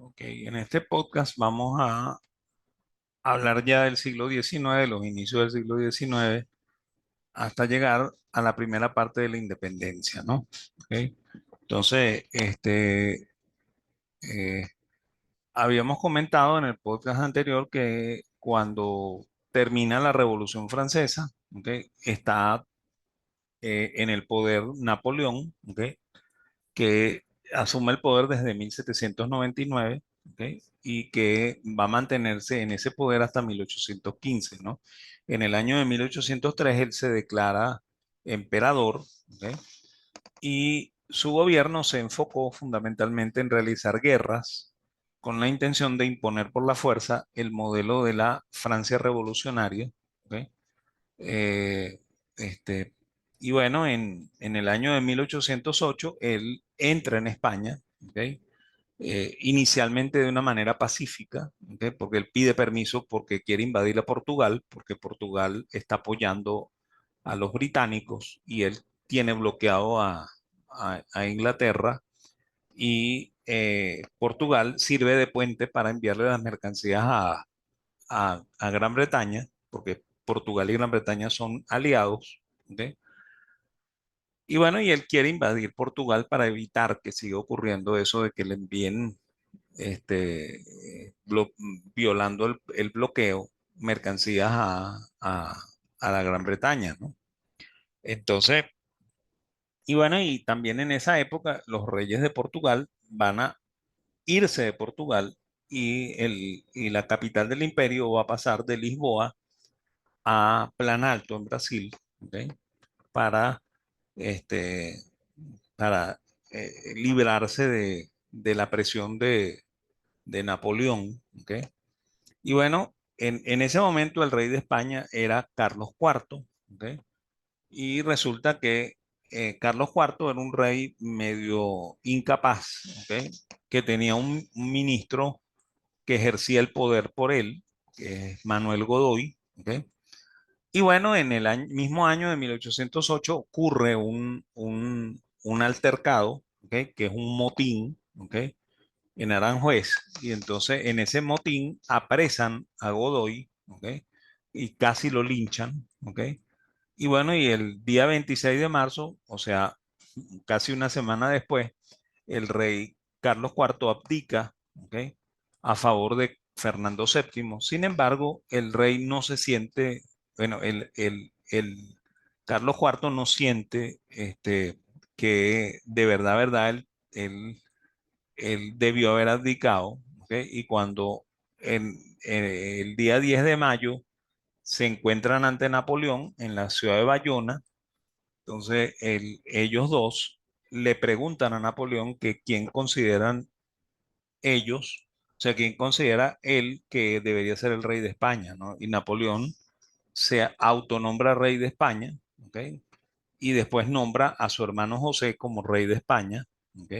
Ok, en este podcast vamos a hablar ya del siglo XIX, de los inicios del siglo XIX, hasta llegar a la primera parte de la independencia, ¿no? Ok. Entonces, eh, habíamos comentado en el podcast anterior que cuando termina la Revolución Francesa, ok, está en el poder Napoleón, ok, que asume el poder desde 1799, ¿ok? Y que va a mantenerse en ese poder hasta 1815, ¿no? En el año de 1803 él se declara emperador, ¿ok? Y su gobierno se enfocó fundamentalmente en realizar guerras con la intención de imponer por la fuerza el modelo de la Francia revolucionaria, ¿ok? Eh, este, y bueno, en el año de 1808 él entra en España, ¿ok? Inicialmente de una manera pacífica, ¿ok? Porque él pide permiso porque quiere invadir a Portugal, porque Portugal está apoyando a los británicos y él tiene bloqueado a Inglaterra y Portugal sirve de puente para enviarle las mercancías a Gran Bretaña, porque Portugal y Gran Bretaña son aliados, ¿ok? Y bueno, y él quiere invadir Portugal para evitar que siga ocurriendo eso de que le envíen, violando el bloqueo, mercancías a la Gran Bretaña, ¿no? Entonces, y bueno, y también en esa época los reyes de Portugal van a irse de Portugal y la capital del imperio va a pasar de Lisboa a Planalto en Brasil, ¿ok? Para, este, para librarse de la presión de Napoleón, ¿ok? Y bueno, en ese momento el rey de España era Carlos IV, ¿ok? Y resulta que Carlos IV era un rey medio incapaz, ¿ok? Que tenía un ministro que ejercía el poder por él, que es Manuel Godoy, ¿ok? Y bueno, en el mismo año de 1808 ocurre un altercado, ¿ok? Que es un motín, ¿ok? En Aranjuez. Y entonces en ese motín apresan a Godoy, ¿ok? Y casi lo linchan, ¿ok? Y bueno, y el día 26 de marzo, o sea, casi una semana después, el rey Carlos IV abdica, ¿ok? A favor de Fernando VII. Sin embargo, el rey no se siente, bueno, el Carlos IV no siente que de verdad, él, él debió haber abdicado, ¿ok? Y cuando el día 10 de mayo se encuentran ante Napoleón en la ciudad de Bayona, entonces ellos dos le preguntan a Napoleón que quién consideran ellos, o sea, quién considera él que debería ser el rey de España, ¿no? Y Napoleón se autonombra rey de España, ¿ok? Y después nombra a su hermano José como rey de España, ¿ok?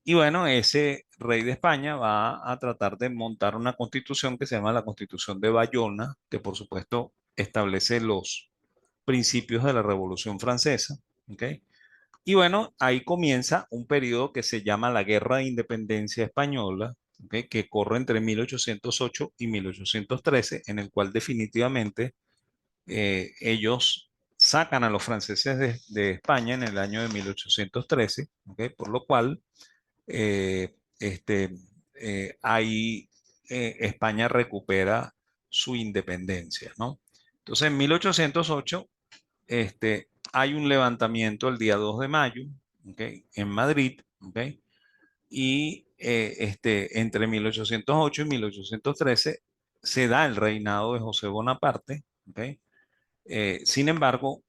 Y bueno, ese rey de España va a tratar de montar una constitución que se llama la Constitución de Bayona, que por supuesto establece los principios de la Revolución Francesa, ¿ok? Y bueno, ahí comienza un periodo que se llama la Guerra de Independencia Española, ¿ok? Que corre entre 1808 y 1813, en el cual definitivamente ellos sacan a los franceses de España en el año de 1813, ¿ok? Por lo cual eh, este, ahí España recupera su independencia, ¿no? Entonces, en 1808 hay un levantamiento el día 2 de mayo, ¿ok? En Madrid, ¿ok? Y entre 1808 y 1813 se da el reinado de José Bonaparte, ¿ok? Sin embargo,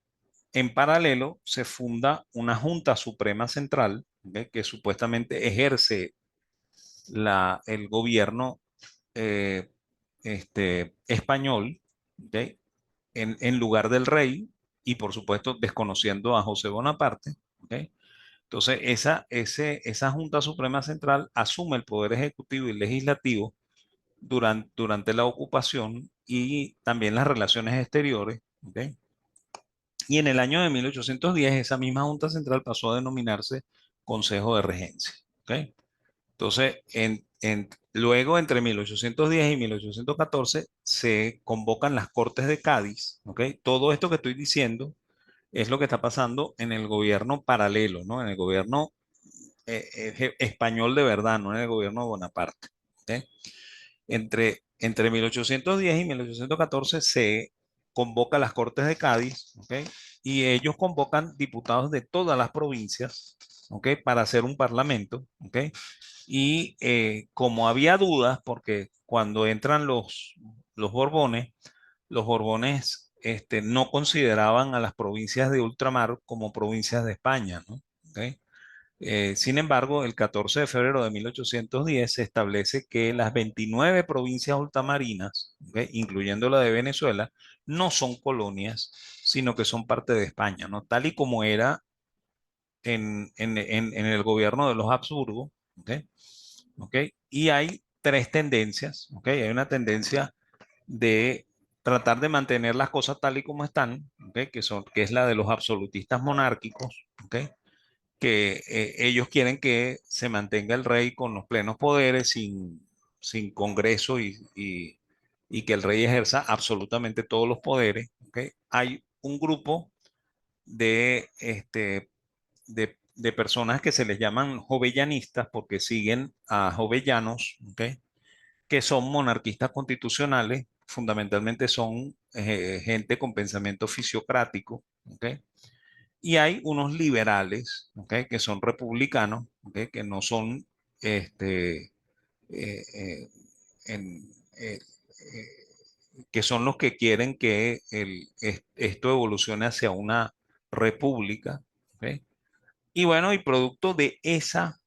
en paralelo se funda una Junta Suprema Central, ¿ok? Que supuestamente ejerce el gobierno eh, español, ¿ok? En lugar del rey y por supuesto desconociendo a José Bonaparte, ¿ok? Entonces esa Junta Suprema Central asume el poder ejecutivo y legislativo durante la ocupación y también las relaciones exteriores, ¿ok? Y en el año de 1810 esa misma Junta Central pasó a denominarse Consejo de Regencia, ¿ok? Entonces, luego entre 1810 y 1814 se convocan las Cortes de Cádiz, ¿ok? Todo esto que estoy diciendo es lo que está pasando en el gobierno paralelo, ¿no? En el gobierno español de verdad, no en el gobierno de Bonaparte, ¿ok? Entre 1810 y 1814 se convoca las Cortes de Cádiz, ¿ok? Y ellos convocan diputados de todas las provincias, ¿ok? Para hacer un parlamento, ¿ok? Y como había dudas, porque cuando entran los Borbones, los Borbones no consideraban a las provincias de ultramar como provincias de España, ¿no? ¿Ok? Sin embargo, el 14 de febrero de 1810 se establece que las 29 provincias ultramarinas, ¿ok? Incluyendo la de Venezuela, no son colonias, sino que son parte de España, ¿no? Tal y como era en el gobierno de los Habsburgo, ¿ok? ¿Ok? Y hay tres tendencias, ¿ok? Hay una tendencia de tratar de mantener las cosas tal y como están, ¿ok? Que es la de los absolutistas monárquicos, ¿ok? Que ellos quieren que se mantenga el rey con los plenos poderes, sin Congreso y que el rey ejerza absolutamente todos los poderes, ¿ok? Hay un grupo de, de personas que se les llaman jovellanistas porque siguen a jovellanos, ¿ok? Que son monarquistas constitucionales, fundamentalmente son gente con pensamiento fisiocrático, ¿ok? Y hay unos liberales, ¿ok? Que son republicanos, ¿ok? Que no son, este, eh, eh, en- eh, que son los que quieren que esto evolucione hacia una república, ¿ok? Y bueno, y producto de esas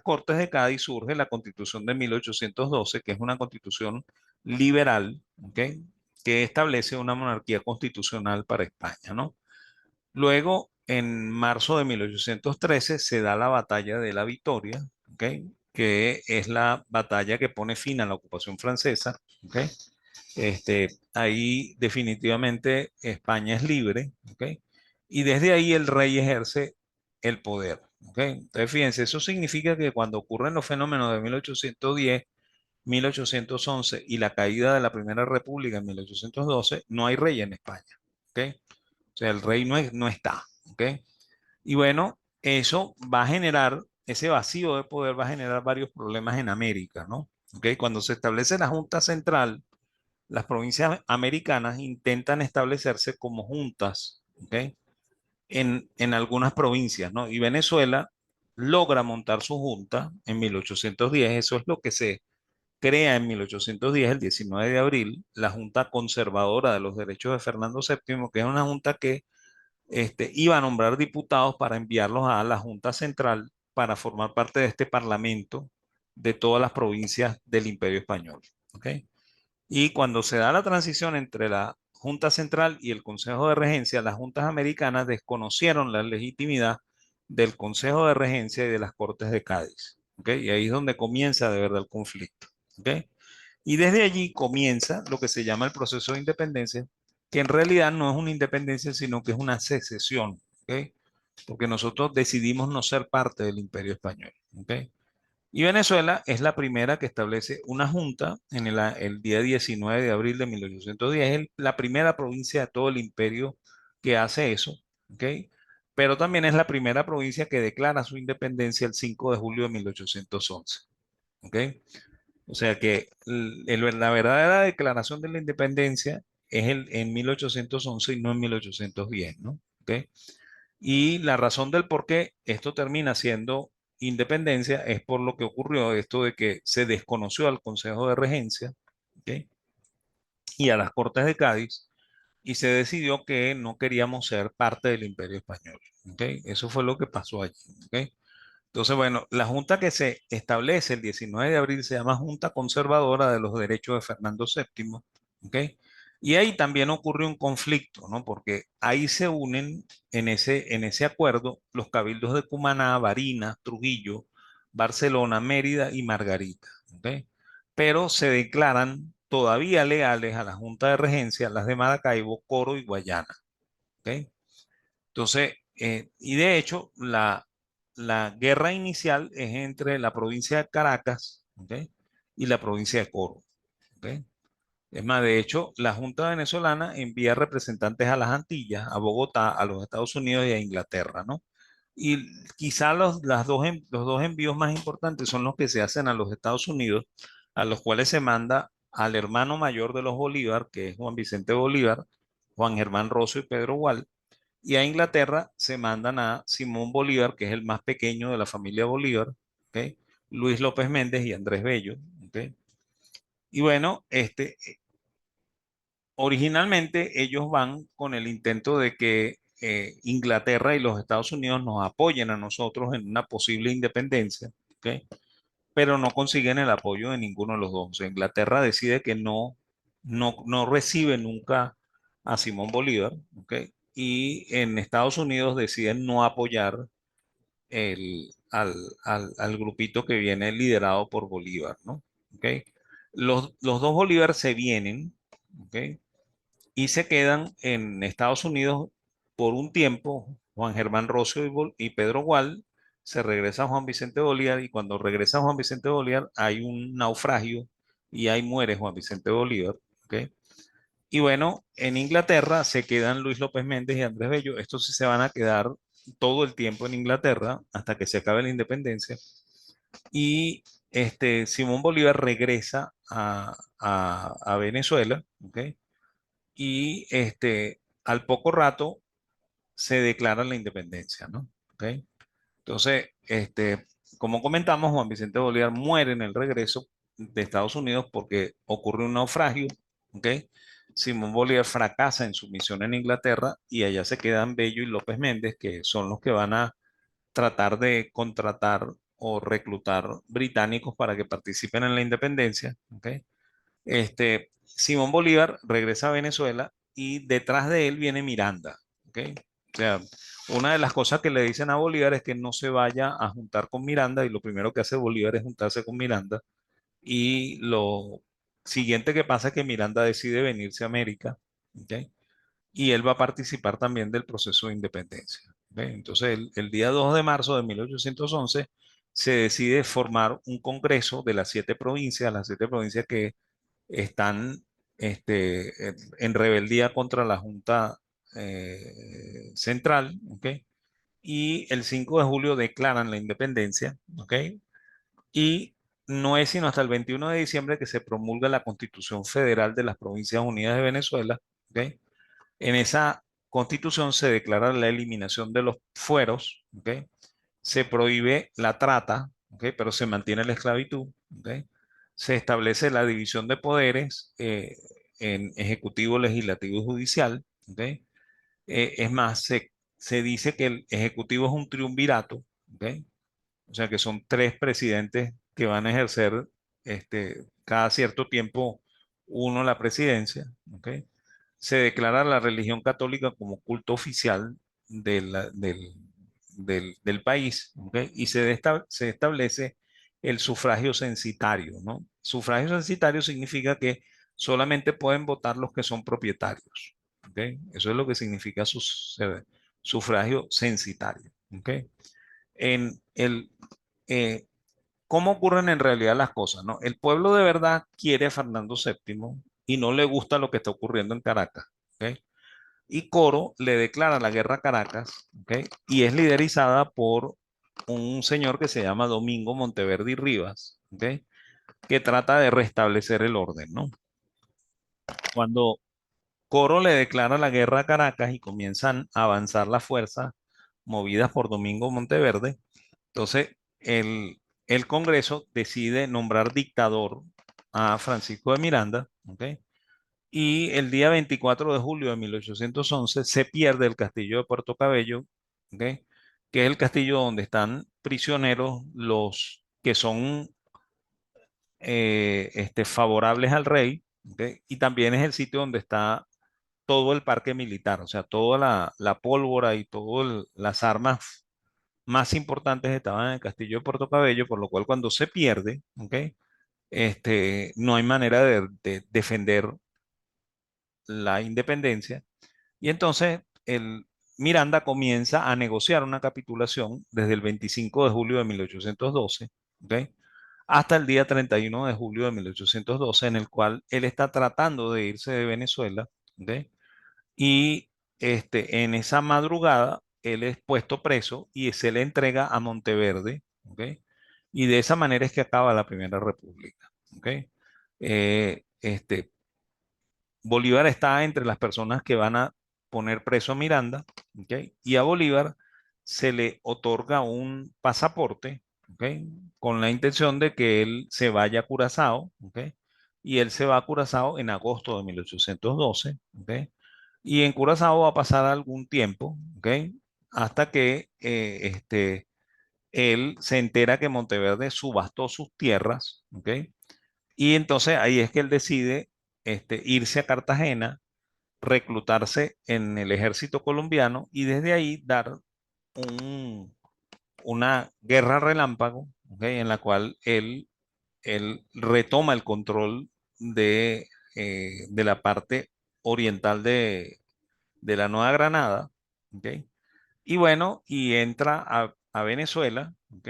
Cortes de Cádiz surge la Constitución de 1812, que es una constitución liberal, ¿ok? Que establece una monarquía constitucional para España, ¿no? Luego, en marzo de 1813, se da la batalla de la Victoria, ¿ok? Que es la batalla que pone fin a la ocupación francesa, ¿ok? Ahí definitivamente España es libre, ¿ok? Y desde ahí el rey ejerce el poder, ¿ok? Entonces, fíjense, eso significa que cuando ocurren los fenómenos de 1810, 1811 y la caída de la Primera República en 1812, no hay rey en España, ¿ok? O sea, el rey no está, ¿ok? Y bueno, eso va a generar, ese vacío de poder va a generar varios problemas en América, ¿no? ¿Ok? Cuando se establece la Junta Central, las provincias americanas intentan establecerse como juntas, ¿ok? En algunas provincias, ¿no? Y Venezuela logra montar su junta en 1810, eso es lo que se crea en 1810, el 19 de abril, la Junta Conservadora de los Derechos de Fernando VII, que es una junta que iba a nombrar diputados para enviarlos a la Junta Central para formar parte de este parlamento de todas las provincias del Imperio Español, ¿ok? Y cuando se da la transición entre la Junta Central y el Consejo de Regencia, las juntas americanas desconocieron la legitimidad del Consejo de Regencia y de las Cortes de Cádiz. ¿Ok? Y ahí es donde comienza de verdad el conflicto. ¿Ok? Y desde allí comienza lo que se llama el proceso de independencia, que en realidad no es una independencia, sino que es una secesión. ¿Ok? Porque nosotros decidimos no ser parte del Imperio Español. ¿Ok? Y Venezuela es la primera que establece una junta en el día 19 de abril de 1810. Es la primera provincia de todo el imperio que hace eso, ¿ok? Pero también es la primera provincia que declara su independencia el 5 de julio de 1811, ¿ok? O sea que la verdadera declaración de la independencia es en 1811 y no en 1810, ¿no? ¿Ok? Y la razón del por qué esto termina siendo independencia es por lo que ocurrió, esto de que se desconoció al Consejo de Regencia, ¿ok? Y a las Cortes de Cádiz y se decidió que no queríamos ser parte del Imperio Español, ¿ok? Eso fue lo que pasó allí, ¿ok? Entonces, bueno, la junta que se establece el 19 de abril se llama Junta Conservadora de los Derechos de Fernando VII, ¿ok? Y ahí también ocurre un conflicto, ¿no? Porque ahí se unen en ese acuerdo los cabildos de Cumaná, Barinas, Trujillo, Barcelona, Mérida y Margarita, ¿ok? Pero se declaran todavía leales a la Junta de Regencia las de Maracaibo, Coro y Guayana, ¿ok? Entonces, y de hecho, la guerra inicial es entre la provincia de Caracas, ¿ok? Y la provincia de Coro, ¿ok? Es más, de hecho, la Junta venezolana envía representantes a las Antillas, a Bogotá, a los Estados Unidos y a Inglaterra, ¿no? Y quizá los dos envíos más importantes son los que se hacen a los Estados Unidos, a los cuales se manda al hermano mayor de los Bolívar, que es Juan Vicente Bolívar, Juan Germán Rosso y Pedro Gual, y a Inglaterra se mandan a Simón Bolívar, que es el más pequeño de la familia Bolívar, ¿ok? Luis López Méndez y Andrés Bello, ¿ok? Y bueno, originalmente ellos van con el intento de que Inglaterra y los Estados Unidos nos apoyen a nosotros en una posible independencia, ¿ok? Pero no consiguen el apoyo de ninguno de los dos. O sea, Inglaterra decide que no recibe nunca a Simón Bolívar, ¿ok? Y en Estados Unidos deciden no apoyar al grupito que viene liderado por Bolívar, ¿no? ¿Ok? Los dos Bolívar se vienen, ¿ok? Y se quedan en Estados Unidos por un tiempo. Juan Germán Rosso y Pedro Gual, se regresa Juan Vicente Bolívar, y cuando regresa Juan Vicente Bolívar hay un naufragio y ahí muere Juan Vicente Bolívar, ¿ok? Y bueno, en Inglaterra se quedan Luis López Méndez y Andrés Bello. Estos sí se van a quedar todo el tiempo en Inglaterra hasta que se acabe la independencia. Y Simón Bolívar regresa a Venezuela, ¿ok? Y al poco rato se declara la independencia, ¿no? ¿Ok? Entonces, como comentamos, Juan Vicente Bolívar muere en el regreso de Estados Unidos porque ocurre un naufragio, ¿ok? Simón Bolívar fracasa en su misión en Inglaterra y allá se quedan Bello y López Méndez, que son los que van a tratar de contratar o reclutar británicos para que participen en la independencia, ¿ok? Simón Bolívar regresa a Venezuela y detrás de él viene Miranda, ¿ok? O sea, una de las cosas que le dicen a Bolívar es que no se vaya a juntar con Miranda, y lo primero que hace Bolívar es juntarse con Miranda, y lo siguiente que pasa es que Miranda decide venirse a América, ¿ok? Y él va a participar también del proceso de independencia, ¿ok? Entonces, el día 2 de marzo de 1811 se decide formar un congreso de las siete provincias que están en rebeldía contra la Junta Central, ¿ok? Y el 5 de julio declaran la independencia, ¿ok? Y no es sino hasta el 21 de diciembre que se promulga la Constitución Federal de las Provincias Unidas de Venezuela, ¿ok? En esa constitución se declara la eliminación de los fueros, ¿ok? Se prohíbe la trata, ¿ok? Pero se mantiene la esclavitud, ¿ok? Se establece la división de poderes en ejecutivo, legislativo y judicial, ¿ok? Es más, se dice que el ejecutivo es un triunvirato, ¿ok? O sea que son tres presidentes que van a ejercer cada cierto tiempo uno la presidencia, ¿ok? Se declara la religión católica como culto oficial del país, ¿ok? Y se establece el sufragio censitario, ¿no? Sufragio censitario significa que solamente pueden votar los que son propietarios, ¿ok? Eso es lo que significa sufragio censitario, ¿ok? En el, eh, ¿Cómo ocurren en realidad las cosas, no? El pueblo de verdad quiere a Fernando VII y no le gusta lo que está ocurriendo en Caracas, ¿ok? Y Coro le declara la guerra a Caracas, ¿ok? Y es liderizada por un señor que se llama Domingo Monteverde y Rivas, ¿ok? Que trata de restablecer el orden, ¿no? Cuando Coro le declara la guerra a Caracas y comienzan a avanzar las fuerzas movidas por Domingo Monteverde, entonces el Congreso decide nombrar dictador a Francisco de Miranda, ¿ok? Y el día 24 de julio de 1811 se pierde el castillo de Puerto Cabello, ¿ok? Que es el castillo donde están prisioneros los que son favorables al rey, ¿ok? Y también es el sitio donde está todo el parque militar, o sea, toda la pólvora y todas las armas más importantes estaban en el castillo de Puerto Cabello, por lo cual cuando se pierde, ¿ok? No hay manera de defender la independencia. Y entonces Miranda comienza a negociar una capitulación desde el 25 de julio de 1812, ¿ok? Hasta el día 31 de julio de 1812, en el cual él está tratando de irse de Venezuela, ¿ok? Y en esa madrugada, él es puesto preso y se le entrega a Monteverde, ¿ok? Y de esa manera es que acaba la Primera República, ¿ok? Este, Bolívar está entre las personas que van a poner preso a Miranda, ¿ok? Y a Bolívar se le otorga un pasaporte, ¿ok? Con la intención de que él se vaya a Curazao, ¿ok? Y él se va a Curazao en agosto de 1812, ¿ok? Y en Curazao va a pasar algún tiempo, ¿ok? Hasta que él se entera que Monteverde subastó sus tierras, ¿ok? Y entonces ahí es que él decide irse a Cartagena, reclutarse en el ejército colombiano y desde ahí dar un- una guerra relámpago, ¿ok? En la cual él retoma el control de la parte oriental de la Nueva Granada, ¿ok? Y bueno, y entra a Venezuela, ¿ok?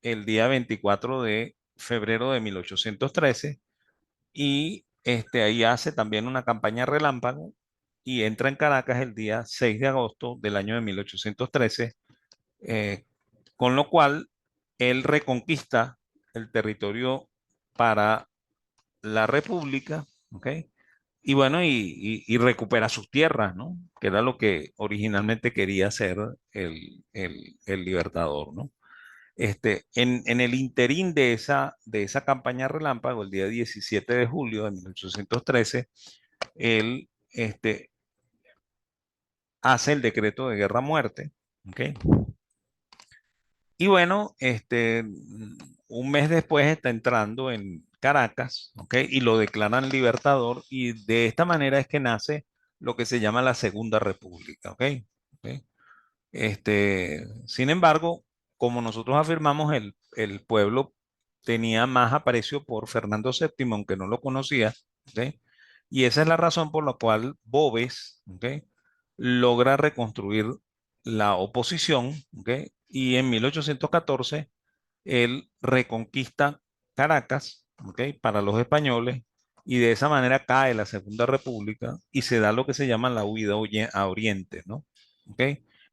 El día 24 de febrero de 1813 y ahí hace también una campaña relámpago y entra en Caracas el día 6 de agosto del año de 1813, eh, con lo cual él reconquista el territorio para la República, ¿ok? Y bueno, y recupera sus tierras, ¿no? Que era lo que originalmente quería hacer el libertador, ¿no? En el interín de esa campaña relámpago, el día 17 de julio de 1813, él hace el decreto de guerra-muerte, ¿ok? Y bueno, un mes después está entrando en Caracas, ¿ok? Y lo declaran libertador y de esta manera es que nace lo que se llama la Segunda República, ¿ok? ¿Ok? Sin embargo, como nosotros afirmamos, el pueblo tenía más aprecio por Fernando VII, aunque no lo conocía, ¿ok? Y esa es la razón por la cual Boves, ¿ok? Logra reconstruir la oposición, ¿ok? Y en 1814 él reconquista Caracas, ¿ok? Para los españoles, y de esa manera cae la Segunda República y se da lo que se llama la huida a Oriente, ¿no? ¿Ok?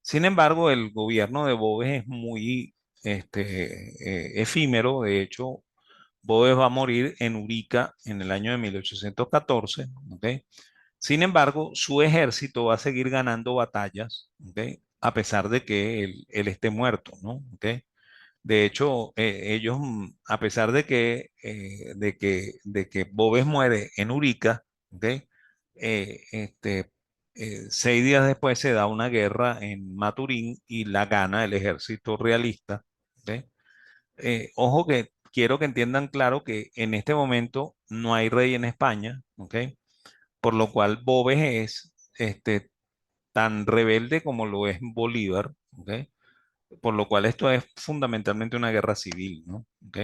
Sin embargo, el gobierno de Boves es muy efímero. De hecho, Boves va a morir en Urica en el año de 1814, ¿ok? Sin embargo, su ejército va a seguir ganando batallas, ¿ok? A pesar de que él esté muerto, ¿no? ¿Ok? De hecho, ellos, a pesar de que Boves muere en Urica, ¿ok? 6 días después se da una guerra en Maturín y la gana el ejército realista, ¿ok? Ojo que quiero que entiendan claro que en este momento no hay rey en España, ¿ok? Por lo cual Boves es tan rebelde como lo es Bolívar, ¿ok? Por lo cual esto es fundamentalmente una guerra civil, ¿no? ¿Ok?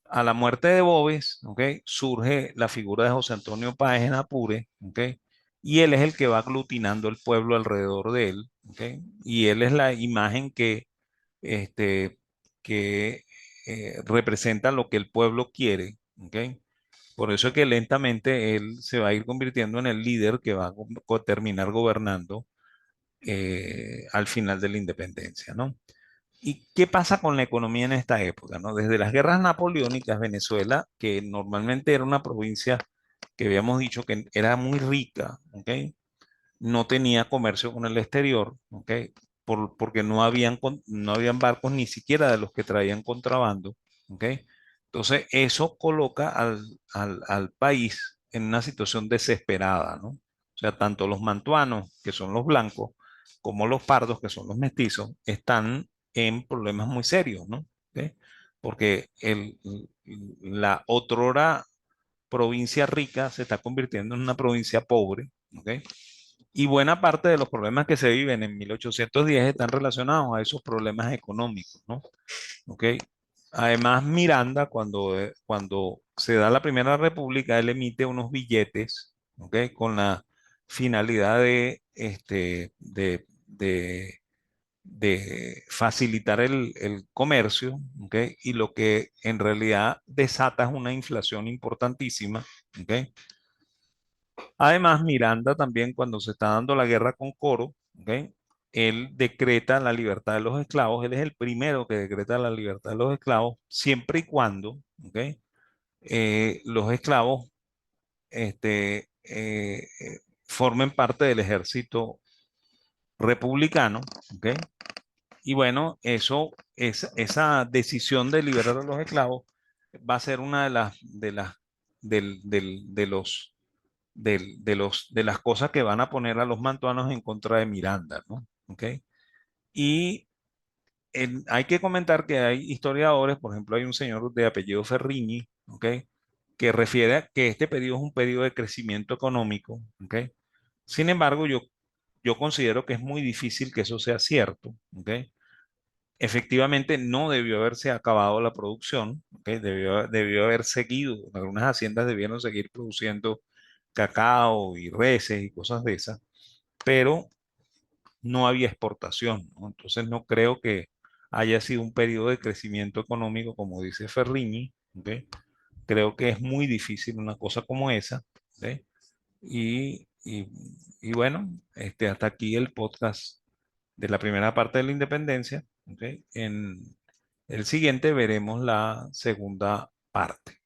A la muerte de Boves, ¿ok? Surge la figura de José Antonio Páez en Apure, ¿ok? Y él es el que va aglutinando el pueblo alrededor de él, ¿ok? Y él es la imagen este, que representa lo que el pueblo quiere, ¿ok? Por eso es que lentamente él se va a ir convirtiendo en el líder que va a terminar gobernando al final de la independencia, ¿no? ¿Y qué pasa con la economía en esta época, no? Desde las guerras napoleónicas, Venezuela, que normalmente era una provincia que habíamos dicho que era muy rica, ¿ok? No tenía comercio con el exterior, ¿ok? Porque no habían barcos ni siquiera de los que traían contrabando, ¿ok? Entonces, eso coloca al país en una situación desesperada, ¿no? O sea, tanto los mantuanos, que son los blancos, como los pardos, que son los mestizos, están en problemas muy serios, ¿no? ¿Ok? Porque la otrora provincia rica se está convirtiendo en una provincia pobre, ¿ok? Y buena parte de los problemas que se viven en 1810 están relacionados a esos problemas económicos, ¿no? ¿Ok? Además, Miranda, cuando se da la Primera República, él emite unos billetes, ¿ok? Con la finalidad de facilitar el comercio, ¿ok? Y lo que en realidad desata es una inflación importantísima, ¿ok? Además, Miranda también cuando se está dando la guerra con Coro, ¿ok? Él decreta la libertad de los esclavos, él es el primero que decreta la libertad de los esclavos, siempre y cuando, ¿ok? Los esclavos formen parte del ejército republicano, ¿ok? Y bueno, esa decisión de liberar a los esclavos va a ser una de las cosas que van a poner a los mantuanos en contra de Miranda, ¿no? ¿Ok? Y hay que comentar que hay historiadores, por ejemplo, hay un señor de apellido Ferriñi, ¿ok? Que refiere a que este periodo es un periodo de crecimiento económico, ¿ok? Sin embargo, yo considero que es muy difícil que eso sea cierto, ¿ok? Efectivamente, no debió haberse acabado la producción, ¿ok? Debió haber seguido, algunas haciendas debieron seguir produciendo cacao y reses y cosas de esas, pero no había exportación, ¿no? Entonces no creo que haya sido un periodo de crecimiento económico como dice Ferriñi, ¿ok? Creo que es muy difícil una cosa como esa, ¿ok? Y, y, y bueno, hasta aquí el podcast de la primera parte de la independencia, ¿ok? En el siguiente veremos la segunda parte.